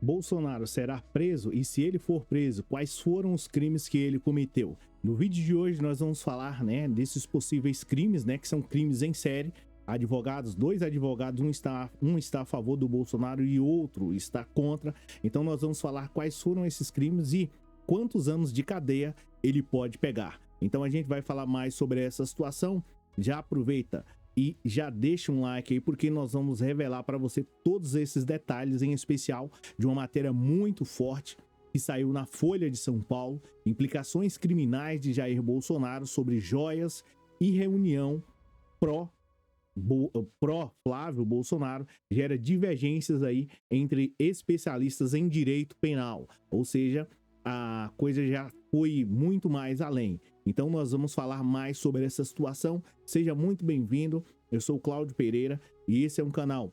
Bolsonaro será preso e, se ele for preso, quais foram os crimes que ele cometeu? No vídeo de hoje nós vamos falar, desses possíveis crimes, que são crimes em série. Dois advogados, um está a favor do Bolsonaro e outro está contra. Então nós vamos falar quais foram esses crimes e quantos anos de cadeia ele pode pegar. Então a gente vai falar mais sobre essa situação. Já aproveita e já deixa um like aí, porque nós vamos revelar para você todos esses detalhes, em especial de uma matéria muito forte que saiu na Folha de São Paulo: implicações criminais de Jair Bolsonaro sobre joias e reunião pró-Flávio Bolsonaro gera divergências aí entre especialistas em direito penal, ou seja, a coisa já foi muito mais além. Então nós vamos falar mais sobre essa situação. Seja muito bem-vindo, eu sou o Cláudio Pereira e esse é um canal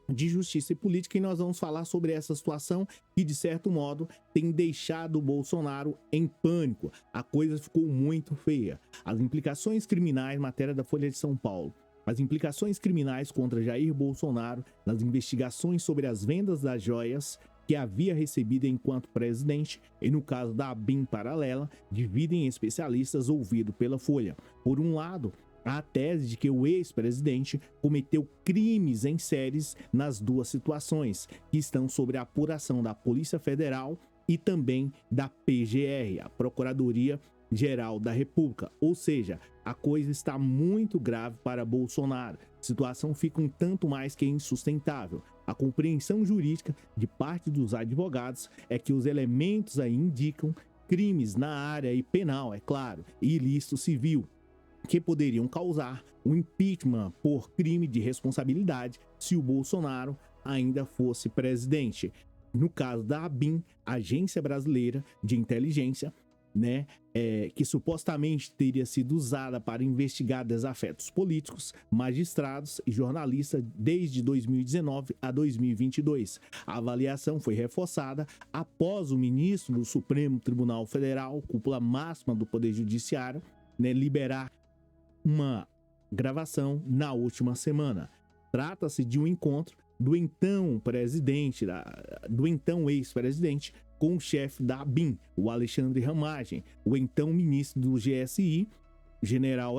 de justiça e política, e nós vamos falar sobre essa situação que, de certo modo, tem deixado o Bolsonaro em pânico. A coisa ficou muito feia. As implicações criminais, matéria da Folha de São Paulo. As implicações criminais contra Jair Bolsonaro nas investigações sobre as vendas das joias que havia recebido enquanto presidente e no caso da ABIN paralela, dividem especialistas ouvidos pela Folha. Por um lado, há a tese de que o ex-presidente cometeu crimes em séries nas duas situações, que estão sob a apuração da Polícia Federal e também da PGR, a Procuradoria-Geral da República. Ou seja, a coisa está muito grave para Bolsonaro. A situação fica um tanto mais que insustentável. A compreensão jurídica de parte dos advogados é que os elementos aí indicam crimes na área penal, é claro, e ilícito civil, que poderiam causar o impeachment por crime de responsabilidade se o Bolsonaro ainda fosse presidente. No caso da ABIN, Agência Brasileira de Inteligência, que supostamente teria sido usada para investigar desafetos políticos, magistrados e jornalistas desde 2019 a 2022. A avaliação foi reforçada após o ministro do Supremo Tribunal Federal, cúpula máxima do Poder Judiciário, liberar uma gravação na última semana. Trata-se de um encontro do então ex-presidente com o chefe da ABIN, o Alexandre Ramagem, o então ministro do GSI, general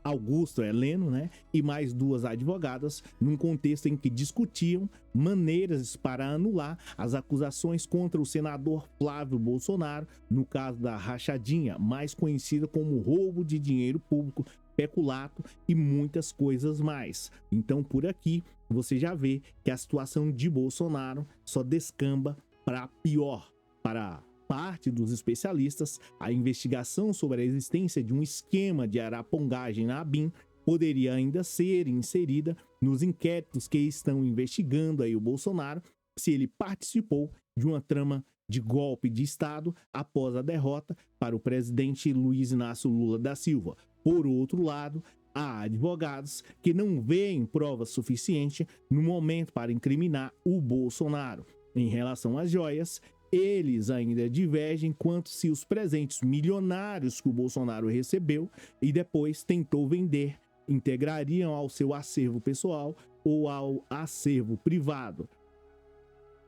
Augusto Heleno, e mais duas advogadas, num contexto em que discutiam maneiras para anular as acusações contra o senador Flávio Bolsonaro, no caso da rachadinha, mais conhecida como roubo de dinheiro público, peculato e muitas coisas mais. Então, por aqui, você já vê que a situação de Bolsonaro só descamba para pior. Para parte dos especialistas, a investigação sobre a existência de um esquema de arapongagem na ABIN poderia ainda ser inserida nos inquéritos que estão investigando aí o Bolsonaro, se ele participou de uma trama de golpe de Estado após a derrota para o presidente Luiz Inácio Lula da Silva. Por outro lado, há advogados que não veem prova suficiente no momento para incriminar o Bolsonaro. Em relação às joias, eles ainda divergem quanto se os presentes milionários que o Bolsonaro recebeu e depois tentou vender integrariam ao seu acervo pessoal ou ao acervo privado.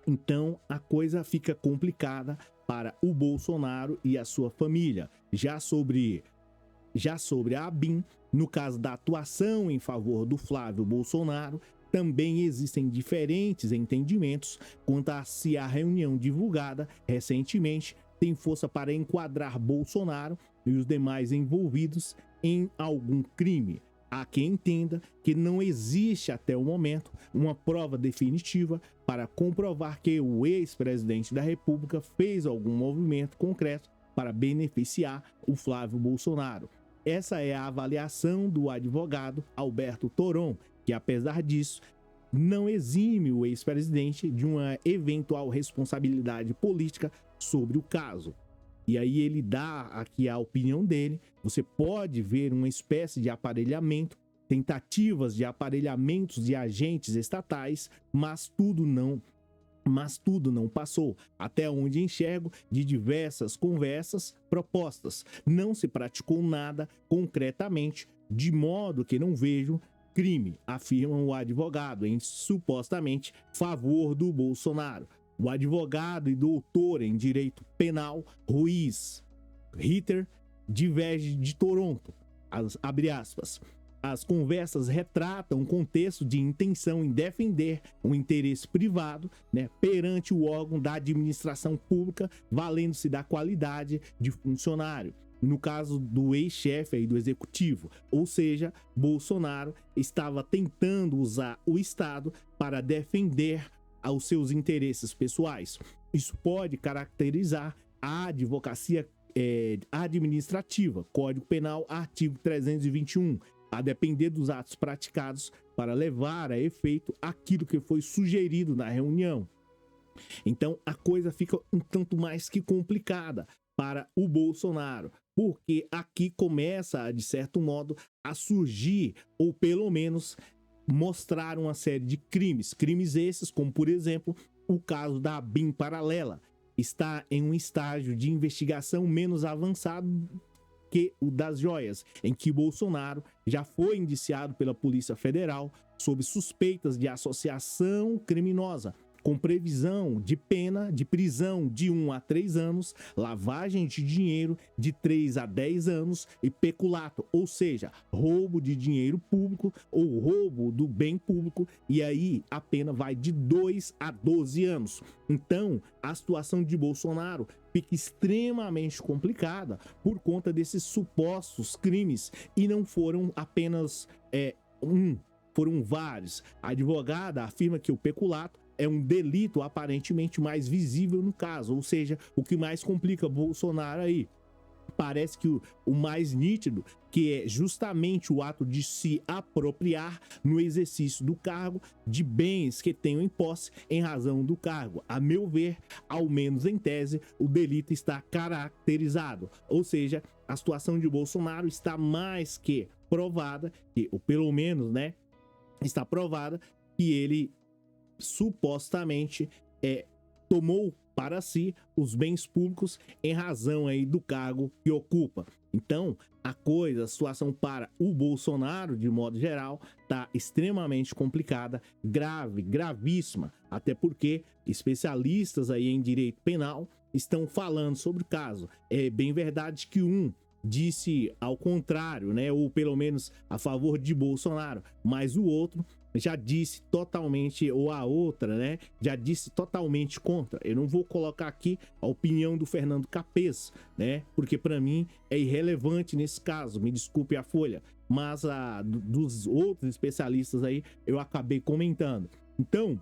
Então a coisa fica complicada para o Bolsonaro e a sua família. Já sobre a ABIN, no caso da atuação em favor do Flávio Bolsonaro, também existem diferentes entendimentos quanto a se a reunião divulgada recentemente tem força para enquadrar Bolsonaro e os demais envolvidos em algum crime. Há quem entenda que não existe até o momento uma prova definitiva para comprovar que o ex-presidente da República fez algum movimento concreto para beneficiar o Flávio Bolsonaro. Essa é a avaliação do advogado Alberto Toron, que, apesar disso, não exime o ex-presidente de uma eventual responsabilidade política sobre o caso. E aí ele dá aqui a opinião dele. Você pode ver uma espécie de aparelhamento, tentativas de aparelhamentos de agentes estatais, mas tudo não passou. Até onde enxergo, de diversas conversas propostas, não se praticou nada concretamente, de modo que não vejo crime, afirma o advogado, em supostamente favor do Bolsonaro. O advogado e doutor em direito penal Ruiz Ritter diverge de Toronto. Abre aspas. As conversas retratam um contexto de intenção em defender um interesse privado, né, perante o órgão da administração pública, valendo-se da qualidade de funcionário. No caso do ex-chefe aí do executivo, ou seja, Bolsonaro estava tentando usar o Estado para defender os seus interesses pessoais. Isso pode caracterizar a advocacia administrativa, Código Penal, artigo 321, a depender dos atos praticados para levar a efeito aquilo que foi sugerido na reunião. Então a coisa fica um tanto mais que complicada para o Bolsonaro, porque aqui começa, de certo modo, a surgir, ou pelo menos mostrar uma série de crimes esses, como por exemplo, o caso da BIM paralela, está em um estágio de investigação menos avançado que o das joias, em que Bolsonaro já foi indiciado pela Polícia Federal sob suspeitas de associação criminosa, com previsão de pena de prisão de 1 a 3 anos, lavagem de dinheiro de 3 a 10 anos e peculato, ou seja, roubo de dinheiro público ou roubo do bem público, e aí a pena vai de 2 a 12 anos. Então, a situação de Bolsonaro fica extremamente complicada por conta desses supostos crimes, e não foram apenas foram vários. A advogada afirma que o peculato é um delito aparentemente mais visível no caso, ou seja, o que mais complica Bolsonaro aí. Parece que o mais nítido, que é justamente o ato de se apropriar no exercício do cargo de bens que tenham em posse em razão do cargo. A meu ver, ao menos em tese, o delito está caracterizado, ou seja, a situação de Bolsonaro está mais que provada, ou pelo menos, né, está provada que ele supostamente tomou para si os bens públicos em razão aí do cargo que ocupa. Então, a situação para o Bolsonaro, de modo geral, está extremamente complicada, gravíssima, até porque especialistas aí em direito penal estão falando sobre o caso. É bem verdade que disse ao contrário, né, ou pelo menos a favor de Bolsonaro, mas o outro já disse totalmente, ou a outra, né, já disse totalmente contra. Eu não vou colocar aqui a opinião do Fernando Capês, né, porque para mim é irrelevante nesse caso, me desculpe a Folha, mas dos outros especialistas aí eu acabei comentando. Então,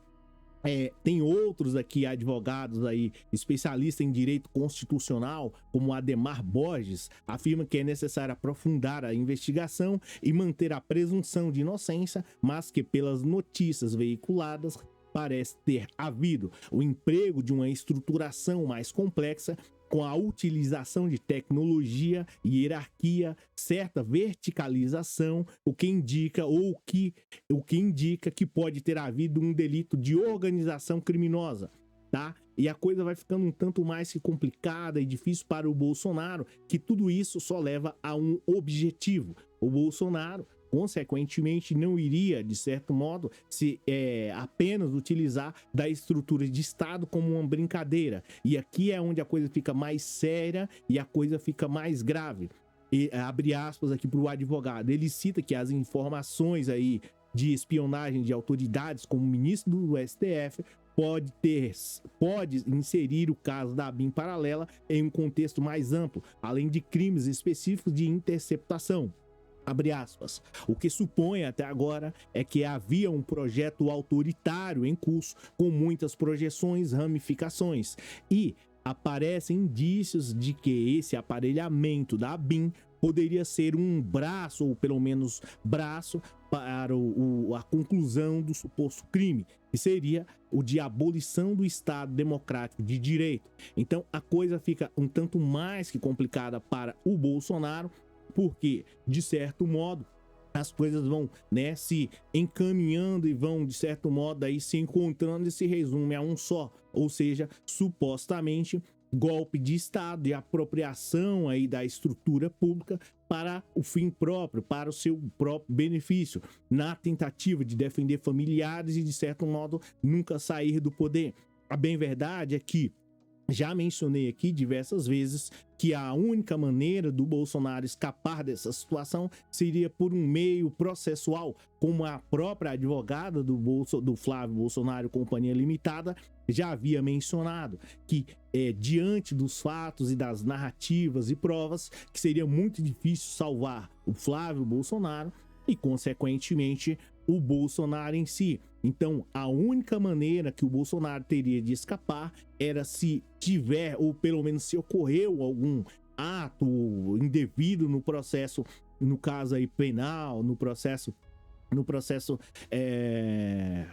tem outros aqui advogados aí, especialistas em direito constitucional, como Ademar Borges, afirma que é necessário aprofundar a investigação e manter a presunção de inocência, mas que pelas notícias veiculadas parece ter havido o emprego de uma estruturação mais complexa com a utilização de tecnologia e hierarquia, certa verticalização, o que indica que pode ter havido um delito de organização criminosa, tá? E a coisa vai ficando um tanto mais que complicada e difícil para o Bolsonaro, que tudo isso só leva a um objetivo. O Bolsonaro, consequentemente, não iria, de certo modo, se apenas utilizar da estrutura de Estado como uma brincadeira. E aqui é onde a coisa fica mais séria e a coisa fica mais grave. E, abre aspas aqui para o advogado, ele cita que as informações aí de espionagem de autoridades como o ministro do STF pode inserir o caso da BIM paralela em um contexto mais amplo, além de crimes específicos de interceptação. Abre aspas. O que supõe até agora é que havia um projeto autoritário em curso com muitas projeções, ramificações, e aparecem indícios de que esse aparelhamento da BIM poderia ser um braço, ou pelo menos braço, para a conclusão do suposto crime, que seria o de abolição do Estado Democrático de Direito. Então a coisa fica um tanto mais que complicada para o Bolsonaro, porque, de certo modo, as coisas vão, né, se encaminhando e vão, de certo modo, aí se encontrando e se resume a um só, ou seja, supostamente golpe de Estado e apropriação aí da estrutura pública para o fim próprio, para o seu próprio benefício, na tentativa de defender familiares e, de certo modo, nunca sair do poder. A bem verdade é que já mencionei aqui diversas vezes que a única maneira do Bolsonaro escapar dessa situação seria por um meio processual, como a própria advogada do Flávio Bolsonaro Companhia Limitada já havia mencionado, que diante dos fatos e das narrativas e provas, que seria muito difícil salvar o Flávio Bolsonaro e, consequentemente, o Bolsonaro em si. Então, a única maneira que o Bolsonaro teria de escapar era se tiver, ou pelo menos se ocorreu algum ato indevido no processo, no caso aí penal, no processo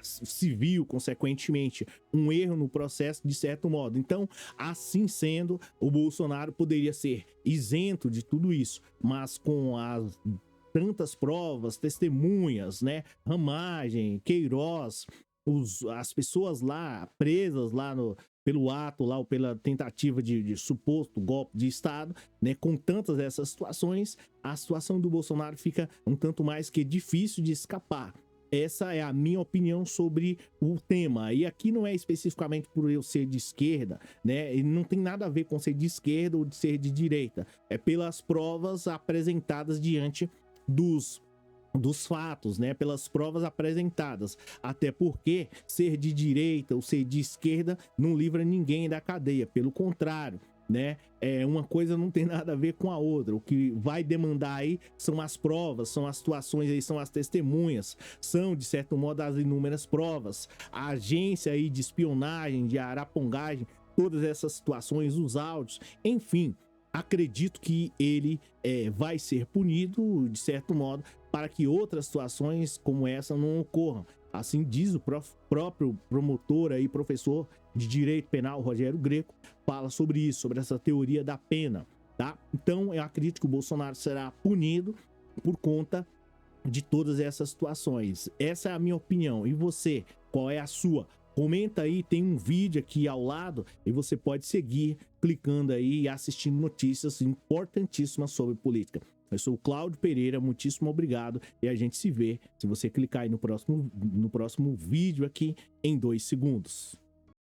civil, consequentemente, um erro no processo de certo modo. Então, assim sendo, o Bolsonaro poderia ser isento de tudo isso, mas com as tantas provas, testemunhas, né? Ramagem, Queiroz, as pessoas lá presas lá pelo ato lá ou pela tentativa de suposto golpe de Estado, né? Com tantas dessas situações, a situação do Bolsonaro fica um tanto mais que difícil de escapar. Essa é a minha opinião sobre o tema. E aqui não é especificamente por eu ser de esquerda, né? E não tem nada a ver com ser de esquerda ou de ser de direita. É pelas provas apresentadas diante dos fatos, né, pelas provas apresentadas, até porque ser de direita ou ser de esquerda não livra ninguém da cadeia, pelo contrário, né, uma coisa não tem nada a ver com a outra. O que vai demandar aí são as provas, são as situações aí, são as testemunhas, são de certo modo as inúmeras provas, a agência aí de espionagem, de arapongagem, todas essas situações, os áudios, enfim. Acredito que ele vai ser punido, de certo modo, para que outras situações como essa não ocorram. Assim diz o próprio promotor e professor de Direito Penal, Rogério Greco, fala sobre isso, sobre essa teoria da pena, tá? Então, eu acredito que o Bolsonaro será punido por conta de todas essas situações. Essa é a minha opinião. E você, qual é a sua? Comenta aí, tem um vídeo aqui ao lado e você pode seguir clicando aí e assistindo notícias importantíssimas sobre política. Eu sou o Cláudio Pereira, muitíssimo obrigado e a gente se vê se você clicar aí no próximo vídeo aqui em 2 segundos.